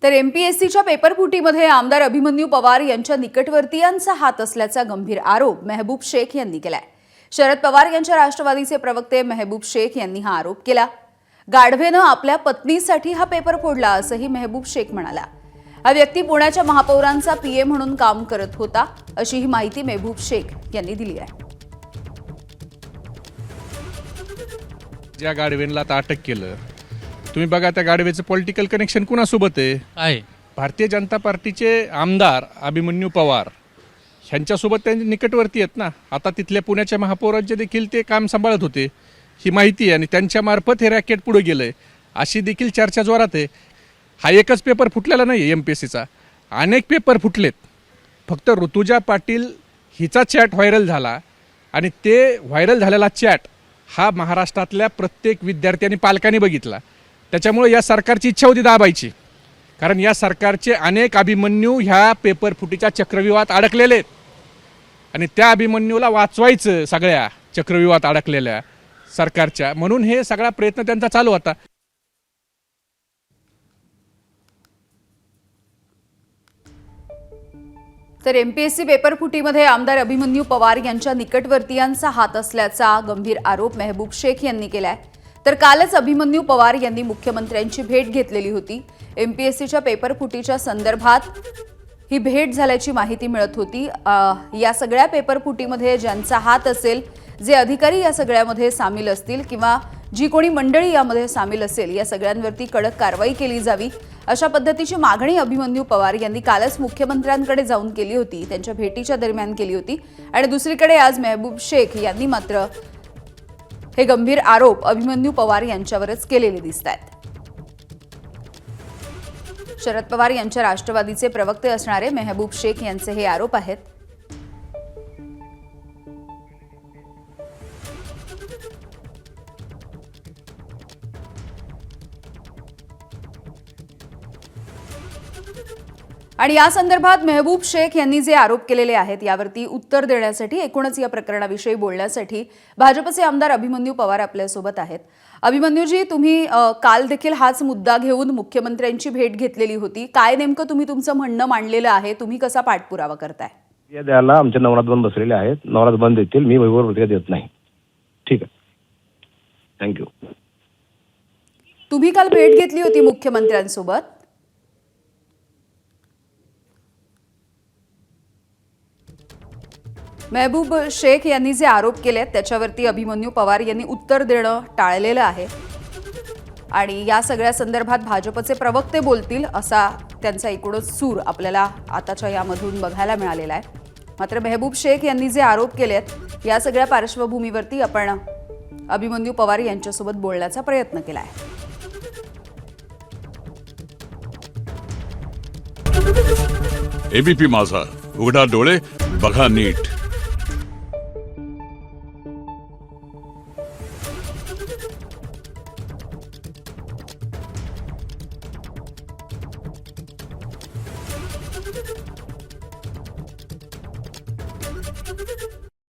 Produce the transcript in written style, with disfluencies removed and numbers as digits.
तर एमपीएससीच्या पेपरफुटीमध्ये आमदार अभिमन्यू पवार यांच्या निकटवर्तीयांचा हात असल्याचा गंभीर आरोप मेहबूब शेख यांनी केलाय। शरद पवार यांच्या राष्ट्रवादीचे प्रवक्ते मेहबूब शेख यांनी हा आरोप केला। गाढवेनं आपल्या पत्नीसाठी हा पेपर फोडला असंही मेहबूब शेख म्हणाला। हा व्यक्ती पुण्याच्या महापौरांचा पीए म्हणून काम करत होता अशी ही माहिती मेहबूब शेख यांनी दिली आहे। ज्या गाढवेंना अटक केलं, तुम्ही बघा त्या गाढवेचं पॉलिटिकल कनेक्शन कुणासोबत आहे? भारतीय जनता पार्टीचे आमदार अभिमन्यू पवार ह्यांच्यासोबत त्यांचे निकटवर्ती आहेत ना। आता तिथल्या पुण्याच्या महापौरांचे देखील ते काम सांभाळत होते, ही माहिती आहे, आणि त्यांच्या मार्फत हे रॅकेट पुढे गेलंय अशी देखील चर्चा जोरात आहे। हा एकच पेपर फुटलेला नाही एमपीएससीचा, अनेक पेपर फुटलेत। फक्त ऋतुजा पाटील हिचा चॅट व्हायरल झाला आणि ते व्हायरल झालेला चॅट हा महाराष्ट्रातल्या प्रत्येक विद्यार्थी आणि पालकांनी बघितला। त्याच्यामुळे या सरकारची इच्छा होती दाबायची, कारण या सरकारचे अनेक अभिमन्यू ह्या पेपर फुटीच्या चक्रव्यूहात अडकलेले आहेत आणि त्या अभिमन्यूला वाचवायचं सगळ्या चक्रव्यूहात अडकलेल्या सरकारच्या, म्हणून हे सगळा प्रयत्न त्यांचा चालू होता। तर एमपीएससी पेपरफुटीमध्ये आमदार अभिमन्यू पवार यांच्या निकटवर्तीयांचा हात असल्याचा गंभीर आरोप मेहबूब शेख यांनी केलाय। तर कालच अभिमन्यू पवार यांनी मुख्यमंत्र्यांची भेट घेतलेली होती। एमपीएससीच्या पेपरफुटीच्या संदर्भात ही भेट झाल्याची माहिती मिळत होती। या सगळ्या पेपरफुटीमध्ये ज्यांचा हात असेल, जे अधिकारी या सगळ्यामध्ये सामील असतील किंवा जी कोणी मंडळी यामध्ये सामील असेल, या सगळ्यांवरती कडक कारवाई केली जावी अशा पद्धतीची मागणी अभिमन्यू पवार यांनी कालच मुख्यमंत्र्यांकडे जाऊन केली होती, त्यांच्या भेटीच्या दरम्यान केली होती। आणि दुसरीकडे आज मेहबूब शेख यांनी मात्र हे गंभीर आरोप अभिमन्यू पवार यांच्यावरच केलेले दिसतात। शरद पवार यांच्या राष्ट्रवादीचे प्रवक्ते असणारे मेहबूब शेख यांचे हे आरोप आहेत। आणि या संदर्भात मेहबूब शेख यांनी जे आरोप केलेले आहेत यावरती उत्तर देण्यासाठी, एकूणच या प्रकरणाविषयी बोलण्यासाठी भाजपचे आमदार अभिमन्यू पवार आपल्यासोबत आहेत। अभिमन्यूजी, तुम्ही काल देखील हाच मुद्दा घेऊन मुख्यमंत्र्यांची भेट घेतलेली होती। काय नेमकं तुम्ही तुमचं म्हणणं मांडलेलं आहे, तुम्ही कसा पाठपुरावा करताय? या द्यायला आमचे नवनाथ बंद बसलेले आहेत, नवनाथ बंद देतील, मी वैभव प्रतिक्रिया देत नाही। ठीक आहे, थँक्यू। तुम्ही काल भेट घेतली होती मुख्यमंत्र्यांसोबत? मेहबूब शेख यांनी जे आरोप केलेत त्याच्यावरती अभिमन्यू पवार यांनी उत्तर देणं टाळलेलं आहे आणि या सगळ्या संदर्भात भाजपचे प्रवक्ते बोलतील असा त्यांचा एकूणच सूर आपल्याला आताच्या यामधून बघायला मिळालेला आहे। मात्र मेहबूब शेख यांनी जे आरोप केलेत या सगळ्या पार्श्वभूमीवरती आपण अभिमन्यू पवार यांच्यासोबत बोलण्याचा प्रयत्न केला आहे। एबीपी माझा, उघडा डोळे बघा नीट।